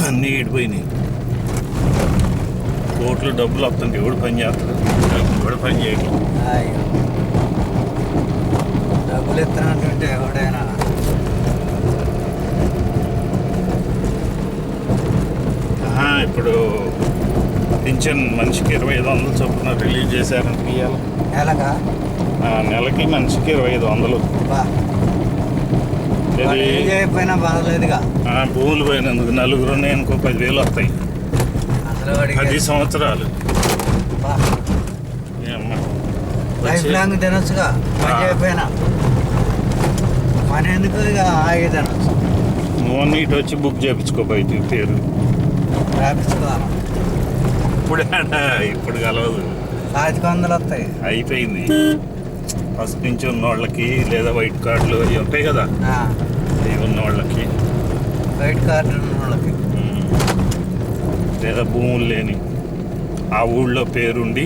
అన్నీ ఈడిపోయినాయి. కోట్లు డబ్బులు వస్తుంటే ఎవడు పని చేస్తాడు? ఎవడు పని చేయడం? డబ్బులు ఇస్తున్నట్టుంటే ఎవడైనా ఇప్పుడు పింఛన్ మనిషికి 2500 చొప్పున రిలీజ్ చేశారంట. నెలగా నెలకి మనిషికి 2500. చేయకపోయినా బాధలేదుగా. భూములు పోయినందుకు నలుగురు అనుకో 10,000 వస్తాయి. అసలు 10 సంవత్సరాలు లైఫ్ లాంగ్ తినొచ్చుగా. పని చేయకపోయినా పని ఎందుకు ఇక ఆగి తినొచ్చు. నువ్వు ఇటు వచ్చి బుక్ చేయించుకోపోయి పేరు రాపించుకోవాలి. ఇప్పుడు కలవదు. 500 వస్తాయి. అయిపోయింది. ఫస్ట్ నుంచి ఉన్న వాళ్ళకి లేదా వైట్ కార్డులు అవి ఉంటాయి కదా, అవి ఉన్న వాళ్ళకి, వైట్ కార్డు ఉన్న వాళ్ళకి, లేదా భూములు లేని ఆ ఊళ్ళో పేరుండి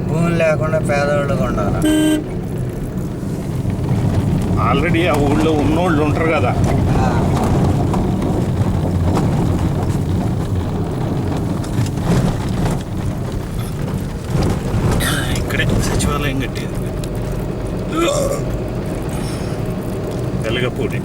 భూములు లేకుండా పేదవాళ్ళకు ఉండాలి. ఆల్రెడీ ఆ ఊళ్ళో ఉన్నోళ్ళు ఉంటారు కదా. ఇక్కడే సచివాలయం కట్టేది వెలగపూడి.